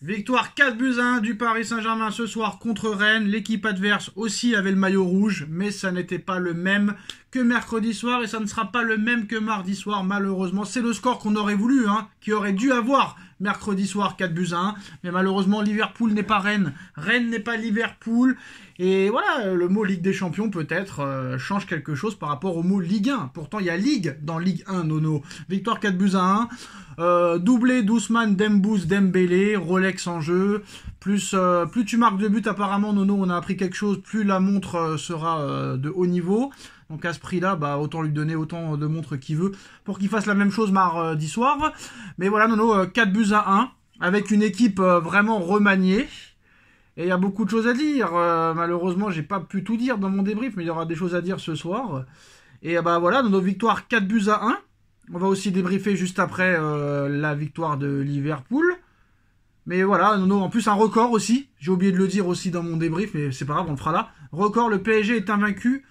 Victoire 4-1 du Paris Saint-Germain ce soir contre Rennes. L'équipe adverse aussi avait le maillot rouge, mais ça n'était pas le même que mercredi soir et ça ne sera pas le même que mardi soir, malheureusement. C'est le score qu'on aurait voulu, qui aurait dû avoir mercredi soir 4-1. Mais malheureusement, Liverpool n'est pas Rennes. Rennes n'est pas Liverpool. Et voilà, le mot Ligue des Champions peut-être change quelque chose par rapport au mot Ligue 1. Pourtant, il y a Ligue dans Ligue 1, Nono. Victoire 4-1. Doublé d'Ousmane Dembous Dembélé, Rolex en jeu. Plus tu marques de buts apparemment, Nono, on a appris quelque chose, plus la montre sera de haut niveau. Donc à ce prix-là, autant lui donner autant de montres qu'il veut pour qu'il fasse la même chose mardi soir. Mais voilà, Nono, 4-1 avec une équipe vraiment remaniée. Et il y a beaucoup de choses à dire. Malheureusement, j'ai pas pu tout dire dans mon débrief, mais il y aura des choses à dire ce soir. Et voilà, nos victoires 4-1. On va aussi débriefer juste après la victoire de Liverpool. Mais voilà, en plus un record aussi. J'ai oublié de le dire aussi dans mon débrief, mais c'est pas grave, on le fera là. Record, le PSG est invaincu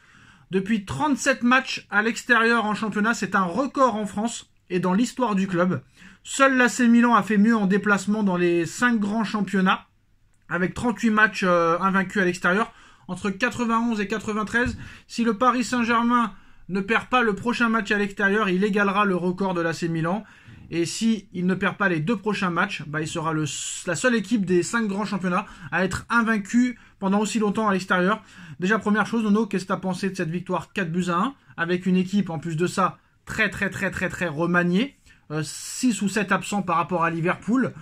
depuis 37 matchs à l'extérieur en championnat. C'est un record en France et dans l'histoire du club. Seul l'AC Milan a fait mieux en déplacement dans les 5 grands championnats, avec 38 matchs invaincus à l'extérieur. Entre 91 et 93, si le Paris Saint-Germain ne perd pas le prochain match à l'extérieur, il égalera le record de l'AC Milan. Et si il ne perd pas les 2 prochains matchs, il sera la seule équipe des 5 grands championnats à être invaincu pendant aussi longtemps à l'extérieur. Déjà, première chose, Nono, qu'est-ce que tu as pensé de cette victoire 4-1 avec une équipe, en plus de ça, très remaniée, 6 ou 7 absents par rapport à Liverpool.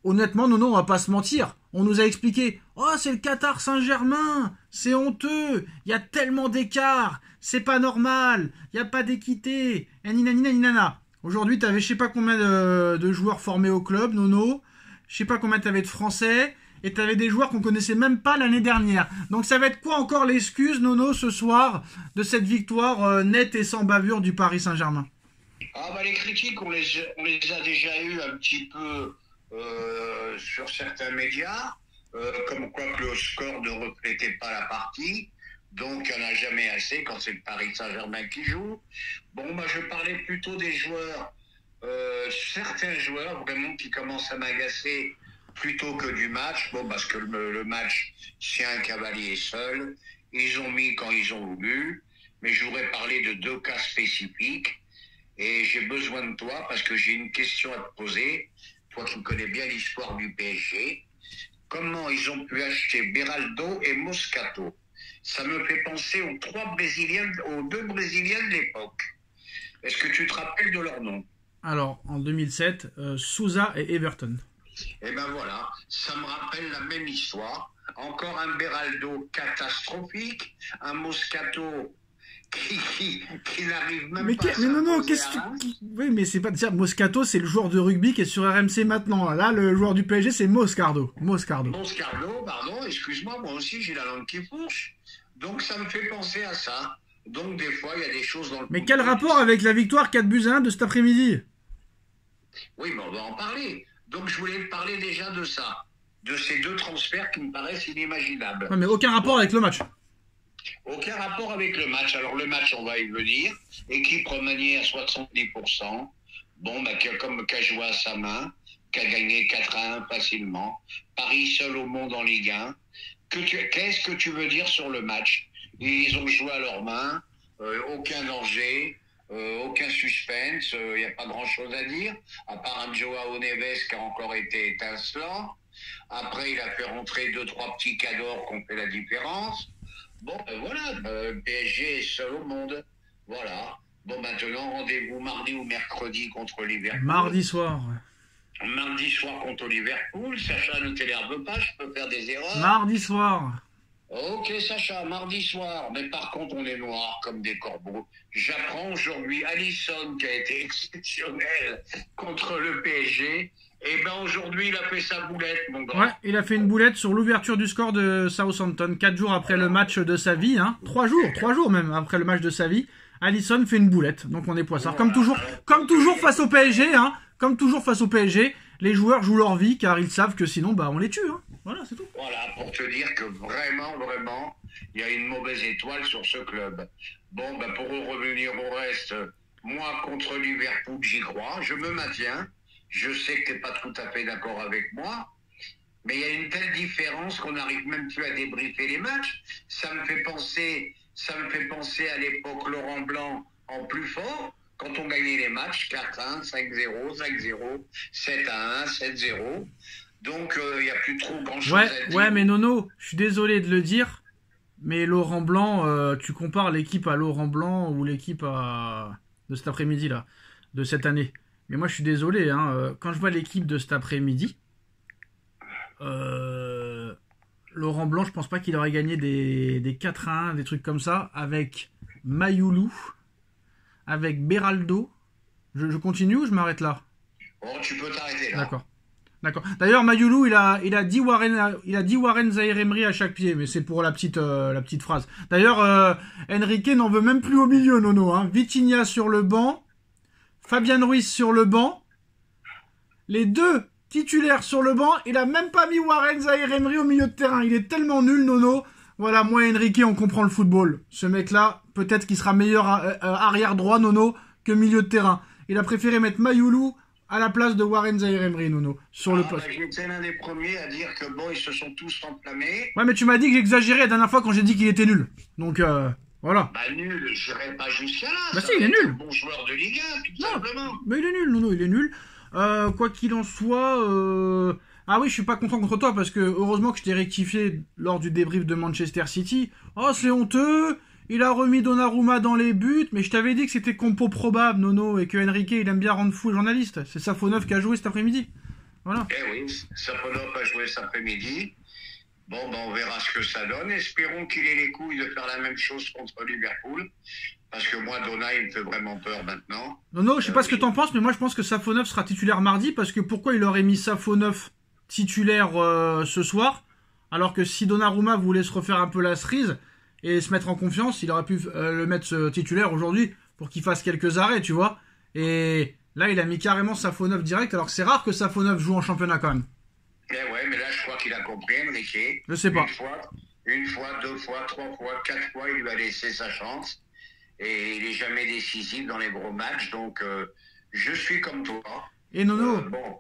Honnêtement, Nono, on va pas se mentir. On nous a expliqué, oh, c'est le Qatar Saint-Germain, c'est honteux, il y a tellement d'écart, c'est pas normal, il n'y a pas d'équité, ninana. Aujourd'hui, tu avais je sais pas combien de joueurs formés au club, Nono, je sais pas combien tu avais de Français, et tu avais des joueurs qu'on connaissait même pas l'année dernière. Donc ça va être quoi encore l'excuse, Nono, ce soir, de cette victoire nette et sans bavure du Paris Saint-Germain? Les critiques, on les a déjà eues un petit peu sur certains médias, comme quoi que le score ne reflétait pas la partie. Donc, il n'y en a jamais assez quand c'est le Paris Saint-Germain qui joue. Je parlais plutôt des joueurs, certains joueurs vraiment qui commencent à m'agacer plutôt que du match. Parce que le match, c'est un cavalier seul. Ils ont mis quand ils ont voulu. Mais je voudrais parler de 2 cas spécifiques. Et j'ai besoin de toi parce que j'ai une question à te poser. Toi qui connais bien l'histoire du PSG. Comment ils ont pu acheter Beraldo et Moscato? Ça me fait penser aux 2 Brésiliens de l'époque. Est-ce que tu te rappelles de leur nom? Alors, en 2007, Souza et Everton. Eh ben voilà, ça me rappelle la même histoire. Encore un Beraldo catastrophique, un Moscato qui n'arrive même pas à s'imposer. Oui, mais c'est pas dire Moscato, c'est le joueur de rugby qui est sur RMC maintenant. Là, le joueur du PSG, c'est Moscardo, pardon, excuse-moi, moi aussi j'ai la langue qui fourche. Donc ça me fait penser à ça. Donc des fois, il y a des choses dans le... Mais quel rapport avec la victoire 4-1 de cet après-midi? Oui, mais on va en parler. Donc je voulais te parler déjà de ça. De ces 2 transferts qui me paraissent inimaginables. Ouais, mais aucun rapport avec le match. Aucun rapport avec le match. Alors le match, on va y venir. Équipe remaniée à 70%. Qui a joué à sa main, qui a gagné 4-1 facilement. Paris seul au monde en Ligue 1. Qu'est-ce que tu veux dire sur le match? Ils ont joué à leurs mains, aucun danger, aucun suspense, il n'y a pas grand-chose à dire, à part un Joao Neves qui a encore été étincelant. Après, il a fait rentrer 2-3 petits cadors qui ont fait la différence. PSG est seul au monde. Voilà. Maintenant, rendez-vous mardi ou mercredi contre Liverpool. Mardi soir. Mardi soir contre Liverpool. Sacha, ne t'énerve pas, je peux faire des erreurs. Mardi soir. Ok, Sacha, mardi soir. Mais par contre, on est noirs comme des corbeaux. J'apprends aujourd'hui Alisson, qui a été exceptionnel contre le PSG. Aujourd'hui, il a fait sa boulette, mon grand. Ouais, il a fait une boulette sur l'ouverture du score de Southampton. 4 jours après le match de sa vie, 3 jours même après le match de sa vie. Alisson fait une boulette, donc on est poissard. Comme toujours face au PSG, comme toujours face au PSG, les joueurs jouent leur vie car ils savent que sinon, on les tue. Voilà, c'est tout. Voilà, pour te dire que vraiment, il y a une mauvaise étoile sur ce club. Pour revenir au reste, moi contre Liverpool, j'y crois, je me maintiens. Je sais que tu n'es pas tout à fait d'accord avec moi, Mais il y a une telle différence qu'on n'arrive même plus à débriefer les matchs. Ça me fait penser à l'époque Laurent Blanc en plus fort, quand on gagnait les matchs 4-1, 5-0, 5-0, 7-1, 7-0. Donc il n'y a plus trop grand-chose à dire. Ouais, mais Nono, je suis désolé de le dire, mais Laurent Blanc, tu compares l'équipe à Laurent Blanc ou l'équipe de cet après-midi là, de cette année. Mais moi je suis désolé, hein, quand je vois l'équipe de cet après-midi, Laurent Blanc, je pense pas qu'il aurait gagné des 4-1, des trucs comme ça, avec Mayoulou, avec Beraldo. Je continue ou je m'arrête là? Bon, tu peux t'arrêter là. D'accord. D'accord. D'ailleurs, Mayoulou, il a dit Warren Zaïre-Emery à chaque pied, mais c'est pour la petite phrase. D'ailleurs, Enrique n'en veut même plus au milieu, Nono. Hein. Vitinha sur le banc, Fabian Ruiz sur le banc, les deux titulaires sur le banc. Il a même pas mis Warren Zaïre-Emery au milieu de terrain. Il est tellement nul, Nono. Voilà, moi et Enrique, on comprend le football. Ce mec-là, peut-être qu'il sera meilleur arrière droit, Nono, que milieu de terrain. Il a préféré mettre Mayoulou à la place de Warren Zaïre-Emery, Nono, sur le poste. J'étais l'un des premiers à dire que bon, ils se sont tous enflammés. Ouais, mais tu m'as dit que j'exagérais la dernière fois quand j'ai dit qu'il était nul. Donc, voilà. Bah nul, j'irai pas jusqu'à là. Bah si, il est nul. Un bon joueur de Ligue 1, tout simplement. Mais il est nul, Nono, il est nul. Quoi qu'il en soit... Ah oui, je suis pas content contre toi parce que heureusement que je t'ai rectifié lors du débrief de Manchester City. Oh, c'est honteux. Il a remis Donnarumma dans les buts, mais je t'avais dit que c'était compo probable, Nono, et que Enrique, il aime bien rendre fou les journalistes. C'est Safonov qui a joué cet après-midi. Voilà. Eh oui, Safonov a joué cet après-midi. Bon, ben on verra ce que ça donne. Espérons qu'il ait les couilles de faire la même chose contre Liverpool. Parce que moi, Donna, il me fait vraiment peur maintenant. Non, je sais pas ce que t'en penses, mais moi je pense que Safonov sera titulaire mardi, parce que pourquoi il aurait mis Safonov titulaire ce soir, alors que si Donnarumma voulait se refaire un peu la cerise et se mettre en confiance, il aurait pu le mettre titulaire aujourd'hui pour qu'il fasse quelques arrêts, tu vois. Et là, il a mis carrément Safonov direct, alors que c'est rare que Safonov joue en championnat quand même. Eh ouais, mais là, je crois qu'il a compris, Enrique. Je sais pas. Une fois, deux fois, trois fois, quatre fois, il lui a laissé sa chance. Et il est jamais décisif dans les gros matchs, donc je suis comme toi. Et Nono, bon,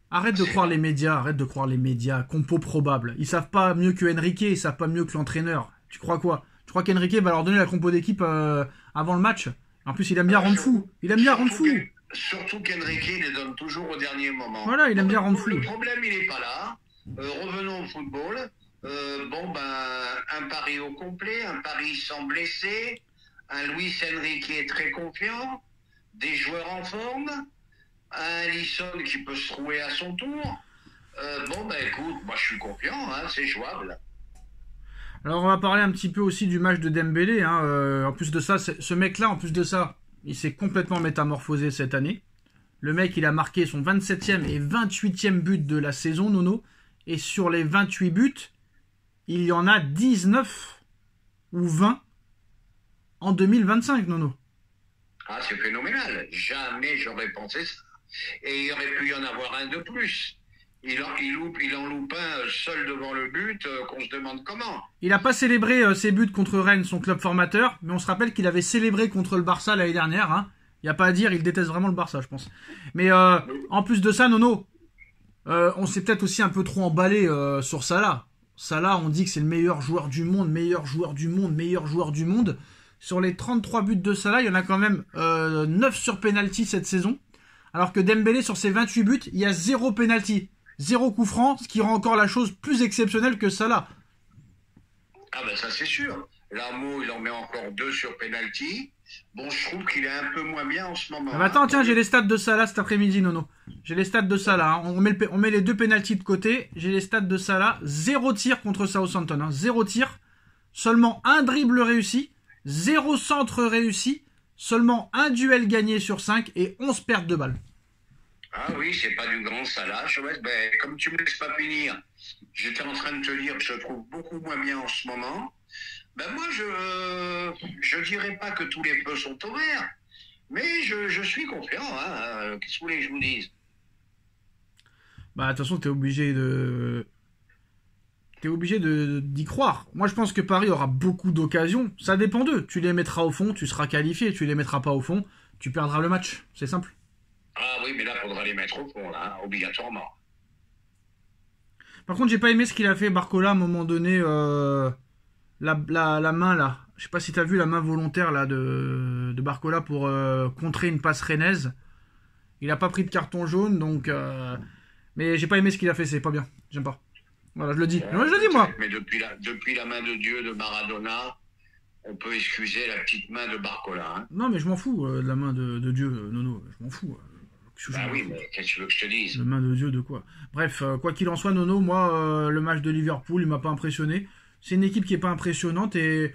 arrête de croire les médias, compo probable. Ils savent pas mieux que Enrique, ils savent pas mieux que l'entraîneur. Tu crois quoi? Tu crois qu'Enrique va leur donner la compo d'équipe avant le match? En plus, il aime bien rendre fou. Surtout qu'Enrique les donne toujours au dernier moment. Voilà, il aime bien rendre fou. Le problème, il n'est pas là. Revenons au football. Un pari au complet, un pari sans blessé, un Luis Enrique très confiant, des joueurs en forme, un Alisson qui peut se trouver à son tour. Écoute, moi je suis confiant, hein, c'est jouable. Alors on va parler un petit peu aussi du match de Dembélé. Hein. En plus de ça, ce mec-là, il s'est complètement métamorphosé cette année. Le mec, il a marqué son 27e et 28e but de la saison, Nono. Et sur les 28 buts, il y en a 19 ou 20 en 2025, Nono. Ah, c'est phénoménal. Jamais j'aurais pensé ça. Et il aurait pu y en avoir un de plus. Il en loupe un seul devant le but, qu'on se demande comment. Il n'a pas célébré ses buts contre Rennes, son club formateur, mais on se rappelle qu'il avait célébré contre le Barça l'année dernière. Hein. Il n'y a pas à dire, il déteste vraiment le Barça, je pense. Mais en plus de ça, Nono, on s'est peut-être aussi un peu trop emballé sur Salah. Salah, on dit que c'est le meilleur joueur du monde. Sur les 33 buts de Salah, il y en a quand même 9 sur penalty cette saison. Alors que Dembélé, sur ses 28 buts, il y a 0 penalty. 0 coup franc, ce qui rend encore la chose plus exceptionnelle que Salah. Ah ben ça c'est sûr. L'Amo, il en met encore 2 sur penalty. Bon, je trouve qu'il est un peu moins bien en ce moment. Ah bah attends, tiens, j'ai les stats de Salah cet après-midi, Nono. J'ai les stats de Salah. Hein. On met les 2 penalties de côté. J'ai les stats de Salah. 0 tir contre Southampton. Hein. 0 tir. Seulement 1 dribble réussi. 0 centre réussi. Seulement 1 duel gagné sur 5 et 11 pertes de balles. Ah oui, c'est pas du grand Salah. Comme tu me laisses pas finir, j'étais en train de te dire que je trouve beaucoup moins bien en ce moment. Moi, je dirais pas que tous les feux sont au vert, mais je suis confiant. Hein. Qu'est-ce que vous voulez que je vous dise? Bah, de toute façon, t'es obligé d'y croire. Moi, je pense que Paris aura beaucoup d'occasions. Ça dépend d'eux. Tu les mettras au fond, tu seras qualifié. Tu les mettras pas au fond, tu perdras le match. C'est simple. Ah oui, mais là, il faudra les mettre au fond, là, obligatoirement. Par contre, j'ai pas aimé ce qu'il a fait Barcola à un moment donné. La main là. Je sais pas si t'as vu la main volontaire là de Barcola pour contrer une passe rennaise. Il a pas pris de carton jaune, donc. Mais j'ai pas aimé ce qu'il a fait, c'est pas bien. J'aime pas. Voilà, je le dis. Moi, je le dis, moi. Mais depuis la main de Dieu de Maradona, on peut excuser la petite main de Barcola. Hein. Non, mais je m'en fous de la main de Dieu, Nono. Je m'en fous. Bah oui, mais qu'est-ce que tu veux que je te dise? La main de Dieu de quoi? Bref, quoi qu'il en soit, Nono, moi, le match de Liverpool, il m'a pas impressionné. C'est une équipe qui est pas impressionnante et.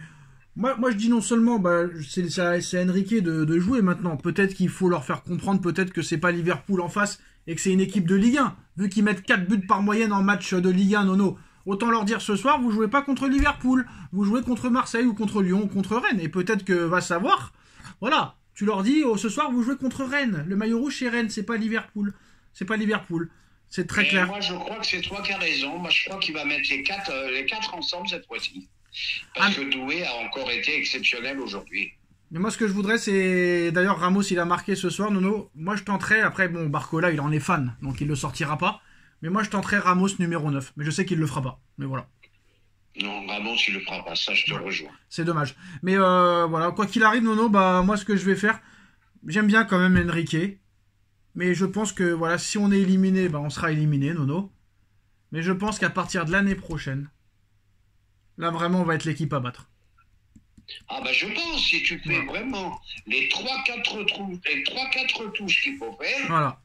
Moi, je dis non seulement, c'est à Enrique de jouer maintenant. Peut-être qu'il faut leur faire comprendre, peut-être que c'est pas Liverpool en face et que c'est une équipe de Ligue 1. Vu qu'ils mettent 4 buts par moyenne en match de Ligue 1, Nono. Autant leur dire ce soir, vous jouez pas contre Liverpool. Vous jouez contre Marseille ou contre Lyon ou contre Rennes. Et peut-être que va savoir. Voilà. Tu leur dis, ce soir, vous jouez contre Rennes. Le maillot rouge, c'est Rennes, c'est pas Liverpool. C'est pas Liverpool. C'est très clair. Moi, je crois que c'est toi qui as raison. Moi, je crois qu'il va mettre les quatre ensemble cette fois-ci. Parce que Doué a encore été exceptionnel aujourd'hui. Mais moi, ce que je voudrais, c'est... D'ailleurs, Ramos, il a marqué ce soir, Nono. Moi, je tenterais... Après, bon, Barcola, il en est fan, donc il le sortira pas. Mais moi, je tenterais Ramos numéro 9. Mais je sais qu'il le fera pas. Mais voilà. Non, Ramos, il le fera pas. Ça, je te rejoins. C'est dommage. Mais voilà, quoi qu'il arrive, Nono, moi, ce que je vais faire... J'aime bien quand même Enrique. Mais je pense que, voilà, si on est éliminé, on sera éliminé, Nono. Mais je pense qu'à partir de l'année prochaine... Là, vraiment, on va être l'équipe à battre. Ah je pense, si tu fais vraiment les 3-4 touches qu'il faut faire, voilà.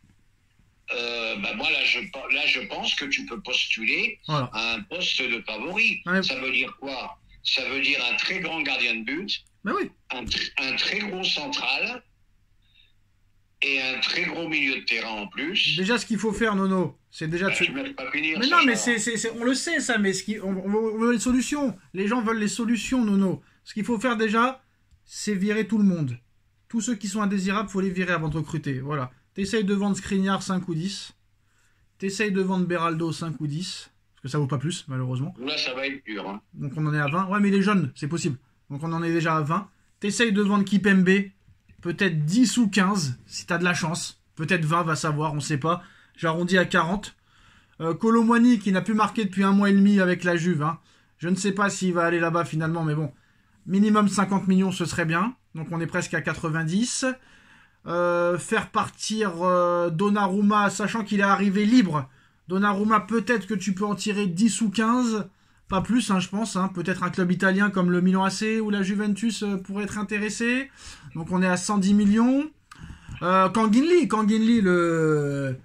Moi, là, je pense que tu peux postuler à un poste de favori. Ça veut dire quoi? Ça veut dire un très grand gardien de but, oui. un très gros central et un très gros milieu de terrain en plus. Déjà, ce qu'il faut faire, Nono, c'est déjà... Tu ne pas finir, mais non, mais on le sait, ça, mais on veut les solutions. Les gens veulent les solutions, Nono. Ce qu'il faut faire déjà, c'est virer tout le monde. Tous ceux qui sont indésirables, il faut les virer avant de recruter. Voilà. T'essayes de vendre Skriniar 5 ou 10. T'essayes de vendre Beraldo 5 ou 10. Parce que ça vaut pas plus, malheureusement. Là, ça va être dur. Hein. Donc on en est à 20. Ouais, mais les jeunes, c'est possible. Donc on en est déjà à 20. T'essayes de vendre Kipembe. Peut-être 10 ou 15, si t'as de la chance. Peut-être 20, va savoir, on sait pas. J'arrondis à 40. Kolo Muani, qui n'a plus marqué depuis 1 mois et demi avec la Juve. Hein. Je ne sais pas s'il va aller là-bas finalement, mais bon. Minimum 50 millions, ce serait bien. Donc on est presque à 90. Faire partir Donnarumma, sachant qu'il est arrivé libre. Donnarumma, peut-être que tu peux en tirer 10 ou 15. Pas plus, je pense. Peut-être un club italien comme le Milan AC ou la Juventus pourrait être intéressé. Donc on est à 110 millions. Kanginli, le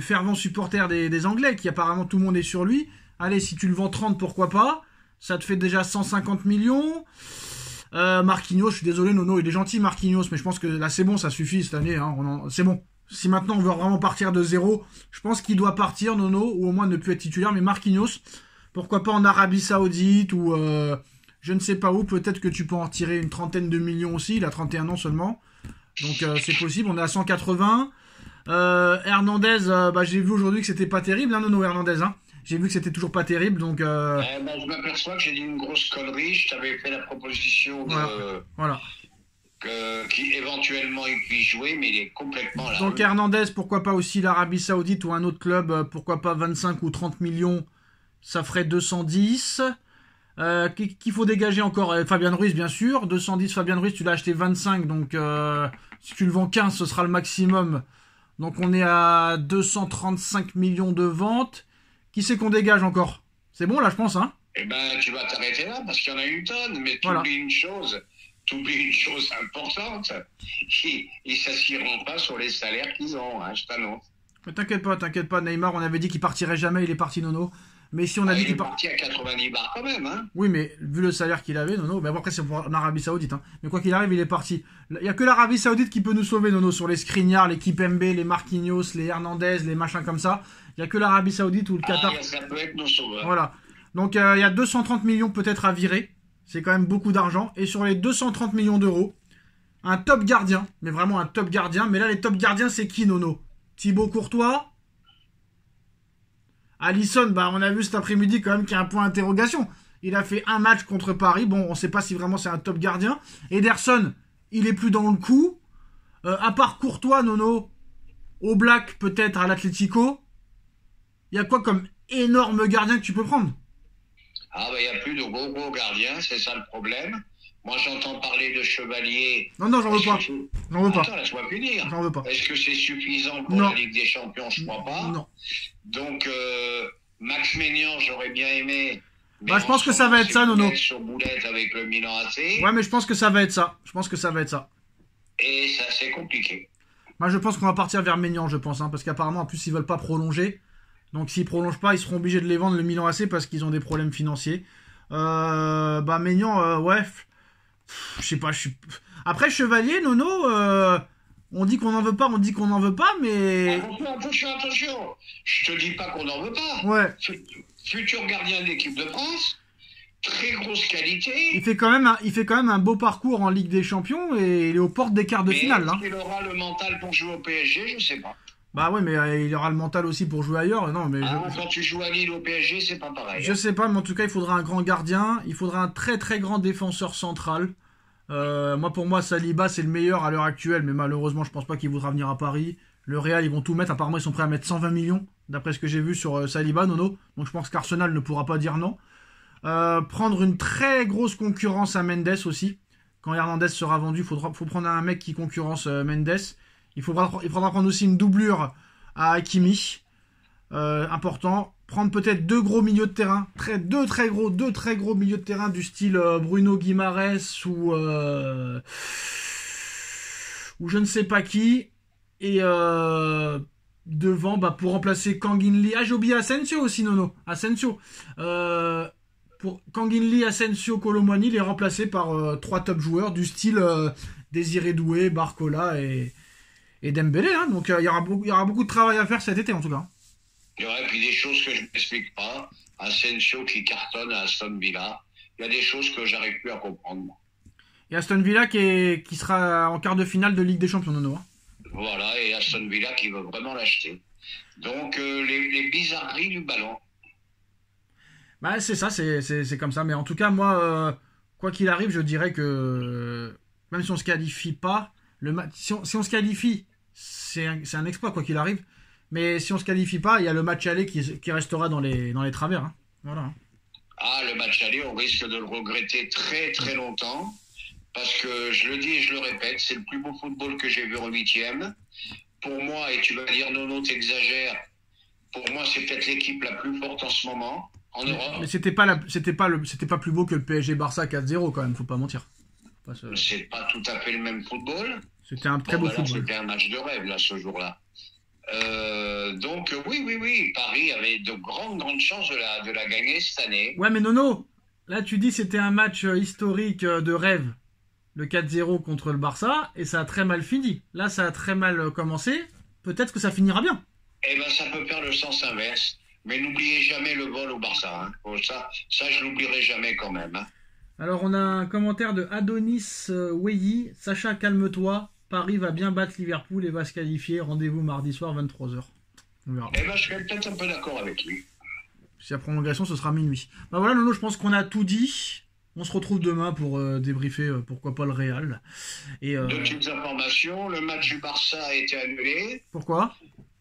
fervent supporter des Anglais, qui apparemment tout le monde est sur lui. Allez, si tu le vends 30, pourquoi pas? Ça te fait déjà 150 millions. Marquinhos, je suis désolé, Nono, il est gentil, Marquinhos, mais je pense que là, c'est bon, ça suffit cette année. C'est bon. Si maintenant on veut vraiment partir de zéro, je pense qu'il doit partir, Nono, ou au moins ne plus être titulaire. Mais Marquinhos, pourquoi pas en Arabie Saoudite ou je ne sais pas où. Peut-être que tu peux en tirer une trentaine de millions aussi. Il a 31 ans seulement. Donc c'est possible. On est à 180. Hernandez, j'ai vu aujourd'hui que c'était pas terrible, Nono Hernandez. J'ai vu que c'était toujours pas terrible, donc... je m'aperçois que j'ai dit une grosse connerie. Je t'avais fait la proposition voilà. Qui éventuellement il puisse jouer, mais il est complètement là. Donc Hernandez, pourquoi pas aussi l'Arabie Saoudite ou un autre club, pourquoi pas 25 ou 30 millions, ça ferait 210. Qu'il faut dégager encore Fabian Ruiz, bien sûr. 210 Fabian Ruiz, tu l'as acheté 25, donc si tu le vends 15, ce sera le maximum. Donc on est à 235 millions de ventes. Qui c'est qu'on dégage encore? C'est bon là, je pense, tu vas t'arrêter là parce qu'il y en a une tonne, mais t'oublies une chose importante. Ils s'assieront pas sur les salaires qu'ils ont, je t'annonce. Mais t'inquiète pas, Neymar, on avait dit qu'il partirait jamais, il est parti, Nono. Mais si on a dit qu'il est parti à 90 bars quand même, Oui, mais vu le salaire qu'il avait, Nono, après c'est en Arabie Saoudite, Mais quoi qu'il arrive, il est parti. Il n'y a que l'Arabie Saoudite qui peut nous sauver, Nono, sur les Skriniar, les Kipembe, les Marquinhos, les Hernandez, les machins comme ça. Il n'y a que l'Arabie Saoudite ou le Qatar. Ça peut être nos sauveurs. Voilà. Donc il y a 230 millions peut-être à virer. C'est quand même beaucoup d'argent. Et sur les 230 millions d'euros, un top gardien. Mais vraiment un top gardien. Mais là, les top gardiens, c'est qui, Nono? Thibaut Courtois? Alisson, on a vu cet après-midi quand même qu'il y a un point d'interrogation. Il a fait un match contre Paris. Bon, on ne sait pas si vraiment c'est un top gardien. Ederson, il est plus dans le coup. À part Courtois, Nono, au Black, peut-être à l'Atlético. Il y a quoi comme énorme gardien que tu peux prendre? Ah, bah, il n'y a plus de gros gardiens, c'est ça le problème. Moi, j'entends parler de Chevalier. Non, non, j'en veux pas. J'en veux pas. Attends, laisse-moi finir. J'en veux pas. Est-ce que c'est suffisant pour Non. la Ligue des Champions? Je crois pas. Non. Donc, Max Maignan, j'aurais bien aimé. Bah, je pense que ça va être ça, Nono. Sur boulette avec le Milan AC. Ouais, mais je pense que ça va être ça. Je pense que ça va être ça. Et ça, c'est compliqué. Moi, je pense qu'on va partir vers Maignan, je pense. Hein, parce qu'apparemment, en plus, ils veulent pas prolonger. Donc, s'ils prolongent pas, ils seront obligés de les vendre, le Milan AC, parce qu'ils ont des problèmes financiers. Bah, Maignan, ouais. Je sais pas, Après, Chevalier, Nono, on dit qu'on n'en veut pas, on dit qu'on n'en veut pas, mais... Attention. Je te dis pas qu'on n'en veut pas. Ouais. Futur gardien de l'équipe de France, très grosse qualité. Il fait quand même un beau parcours en Ligue des Champions et il est aux portes des quarts de finale. Là. Il aura le mental pour jouer au PSG, je sais pas. Bah ouais, mais il aura le mental aussi pour jouer ailleurs. Non, mais quand tu joues à Lille au PSG, c'est pas pareil. Je sais pas, mais en tout cas, il faudra un grand gardien. Il faudra un très très grand défenseur central. Pour moi, Saliba, c'est le meilleur à l'heure actuelle, mais malheureusement, je pense pas qu'il voudra venir à Paris. Le Real, ils vont tout mettre. Apparemment, ils sont prêts à mettre 120 millions, d'après ce que j'ai vu sur Saliba, Nono. Donc, je pense qu'Arsenal ne pourra pas dire non. Prendre une très grosse concurrence à Mendes aussi. Quand Hernandez sera vendu, il faut prendre un mec qui concurrence Mendes. Il faudra prendre aussi une doublure à Hakimi. Important. Prendre peut-être deux gros milieux de terrain. Deux très gros milieux de terrain du style Bruno Guimaraes ou je ne sais pas qui. Et devant, pour remplacer Kangin Lee. Ah, j'ai oublié Asensio aussi, Nono. Asensio. Pour Kangin Lee, Asensio, Colomwani, il est remplacé par trois top joueurs du style Désiré Doué, Barcola et Dembélé. Hein. Donc il y aura beaucoup de travail à faire cet été en tout cas. Il y aurait puis des choses que je ne m'explique pas. Asensio qui cartonne à Aston Villa. Il y a des choses que j'arrive plus à comprendre. Et Aston Villa qui sera en quart de finale de Ligue des Champions, Nono. Hein. Voilà, et Aston Villa qui veut vraiment l'acheter. Donc les bizarreries du ballon. Bah c'est ça, c'est comme ça. Mais en tout cas, moi, quoi qu'il arrive, je dirais que même si on se qualifie pas, si on se qualifie, c'est un exploit quoi qu'il arrive. Mais si on se qualifie pas, il y a le match aller qui restera dans les travers. Hein. Voilà. Ah, le match aller, on risque de le regretter très très longtemps. Parce que je le dis et je le répète, c'est le plus beau football que j'ai vu en 8e. Pour moi, et tu vas dire Nono, t'exagères, pour moi c'est peut-être l'équipe la plus forte en ce moment en Europe. Mais c'était pas plus beau que le PSG Barça 4-0 quand même, faut pas mentir. C'est pas tout à fait le même football. C'était un très beau football. C'était un match de rêve là ce jour-là. Donc oui, Paris avait de grandes chances de la gagner cette année. Ouais, mais Nono, là tu dis c'était un match historique de rêve. Le 4-0 contre le Barça, et ça a très mal fini. Là, ça a très mal commencé. Peut-être que ça finira bien. Eh ben, ça peut faire le sens inverse. Mais n'oubliez jamais le vol au Barça. Hein. Oh, ça, je l'oublierai jamais quand même. Hein. Alors, on a un commentaire de Adonis Weyi. Sacha, calme-toi. Paris va bien battre Liverpool et va se qualifier. Rendez-vous mardi soir, 23h. On verra. Eh ben, je serais peut-être un peu d'accord avec lui. Si la prolongation, ce sera minuit. Bah voilà, Nono, je pense qu'on a tout dit. On se retrouve demain pour débriefer, pourquoi pas le Real. Et, Deux petites informations, le match du Barça a été annulé. Pourquoi?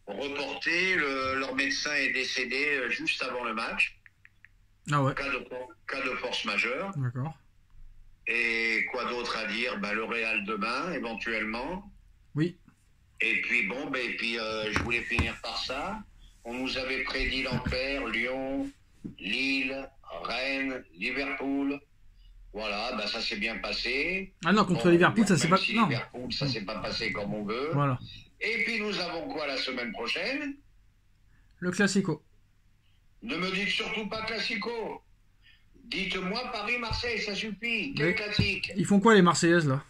Reporté, leur médecin est décédé juste avant le match. Ah ouais. Cas de force majeure. D'accord. Et quoi d'autre à dire? Le Real demain, éventuellement. Oui. Et puis je voulais finir par ça. On nous avait prédit l'enfer, Lyon, Lille, Rennes, Liverpool. Voilà, ça s'est bien passé. Ah non, contre Liverpool, ça s'est pas... Si non. Liverpool, ça s'est pas passé comme on veut. Voilà. Et puis nous avons quoi la semaine prochaine? Le Classico. Ne me dites surtout pas Classico. Dites-moi Paris-Marseille, ça suffit. Quel classique? Ils font quoi les Marseillaises là?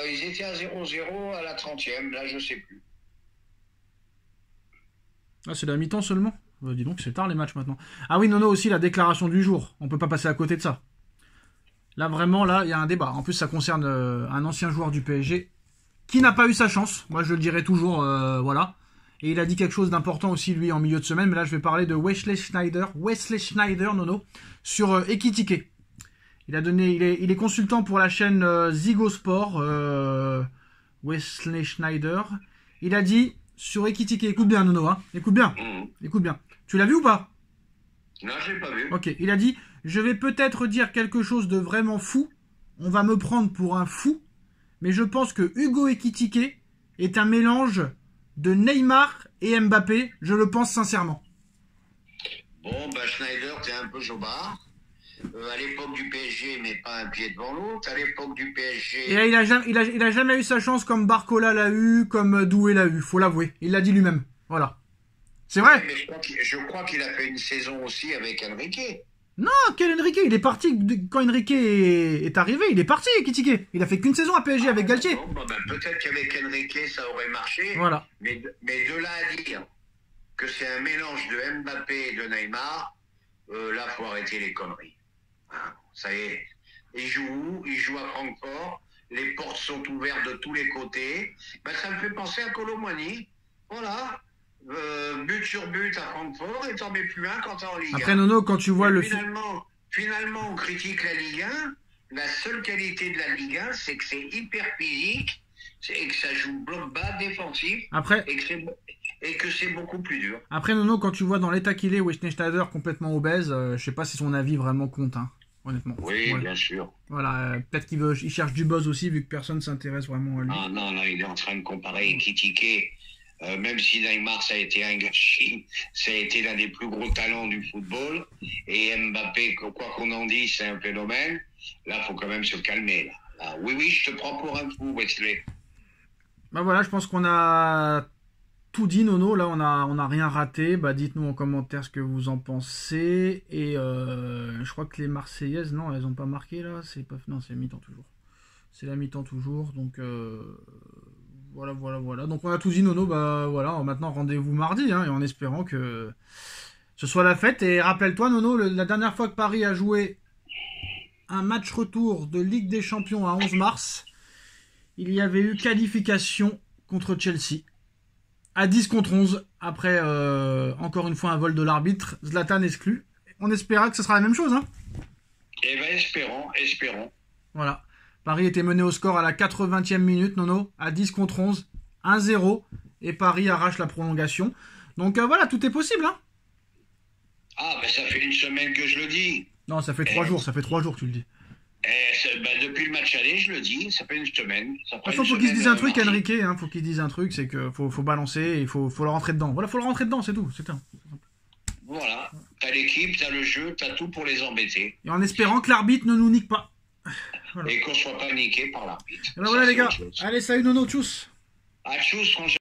Ils étaient à 0-0 à la 30e, là je sais plus. Ah, c'est la mi-temps seulement? Dis donc, c'est tard les matchs maintenant. Ah oui, Nono, aussi la déclaration du jour. On peut pas passer à côté de ça. Là, vraiment, il y a un débat. En plus, ça concerne un ancien joueur du PSG qui n'a pas eu sa chance. Moi, je le dirais toujours, voilà. Et il a dit quelque chose d'important aussi, lui, en milieu de semaine. Mais là, je vais parler de Wesley Schneider, Nono, sur Ekitike. Il est consultant pour la chaîne Ziggo Sport, Wesley Schneider. Il a dit, sur Ekitike. Écoute bien, Nono, hein. Écoute bien. Écoute bien. Tu l'as vu ou pas? Non, je l'ai pas vu. Ok, il a dit « Je vais peut-être dire quelque chose de vraiment fou. On va me prendre pour un fou. Mais je pense que Hugo Ekitike est un mélange de Neymar et Mbappé. Je le pense sincèrement. » Bon, bah Schneider, t'es un peu jobard. À l'époque du PSG, mais pas un pied devant l'autre. À l'époque du PSG... Et là, il a jamais eu sa chance comme Barcola l'a eu, comme Doué l'a eu. Faut l'avouer. Il l'a dit lui-même. Voilà. C'est vrai. Mais je crois qu'il a fait une saison aussi avec Enrique. Non, quel Enrique? Il est parti quand Enrique est arrivé. Il est parti, Ekitike. Il a fait qu'une saison à PSG avec Galtier. Bon, bah, peut-être qu'avec Enrique, ça aurait marché. Voilà. Mais de là à dire que c'est un mélange de Mbappé et de Neymar, là, faut arrêter les conneries. Hein, ça y est. Il joue où? Il joue à Francfort. Les portes sont ouvertes de tous les côtés. Ben, ça me fait penser à Kolo Muani. Voilà. But sur but à Francfort et t'en mets plus un quand t'es en Ligue 1. Après, Nono, quand tu vois le... Finalement, on critique la Ligue 1. La seule qualité de la Ligue 1, c'est que c'est hyper physique et que ça joue bloc bas, défensif. Après... Et que c'est beaucoup plus dur. Après, Nono, quand tu vois dans l'état qu'il est, Wesley Schneider complètement obèse, je sais pas si son avis vraiment compte, hein, honnêtement. Oui, ouais. Bien sûr. Voilà, peut-être il cherche du buzz aussi, vu que personne s'intéresse vraiment à lui. Ah non, il est en train de comparer Ekitike. Même si Neymar, ça a été un gâchis, ça a été l'un des plus gros talents du football. Et Mbappé, quoi qu'on en dise, c'est un phénomène. Là, faut quand même se calmer. Là, oui, je te prends pour un fou, Wesley. Bah voilà, je pense qu'on a tout dit, Nono. Là, on a rien raté. Bah, dites-nous en commentaire ce que vous en pensez. Et je crois que les Marseillaises, non, elles ont pas marqué là. Non, c'est mi-temps toujours. C'est la mi-temps toujours. Donc voilà. Donc on a tout dit, Nono. Bah voilà. Maintenant, rendez-vous mardi, hein, et en espérant que ce soit la fête. Et rappelle-toi, Nono, la dernière fois que Paris a joué un match retour de Ligue des Champions à 11 mars, il y avait eu qualification contre Chelsea. À 10 contre 11, après encore une fois un vol de l'arbitre, Zlatan exclu. On espéra que ce sera la même chose, hein. Eh ben espérons. Voilà. Paris était mené au score à la 80e minute, Nono, à 10 contre 11, 1-0, et Paris arrache la prolongation. Donc voilà, tout est possible, hein. Ah, ben ça fait une semaine que je le dis. Non, ça fait 3 jours, que tu le dis. Depuis le match aller, je le dis, ça fait une semaine. De toute façon, faut qu'il se dise un truc, Enrique, hein, faut qu'il dise un truc, c'est que faut balancer, et il faut le rentrer dedans. Voilà, faut le rentrer dedans, c'est tout, c'est tout. Voilà, t'as l'équipe, t'as le jeu, t'as tout pour les embêter. Et en espérant que l'arbitre ne nous nique pas. Voilà. Et qu'on soit pas niqué par l'arbitre. Voilà les gars, allez salut Nono, tchuss. Ah tchuss,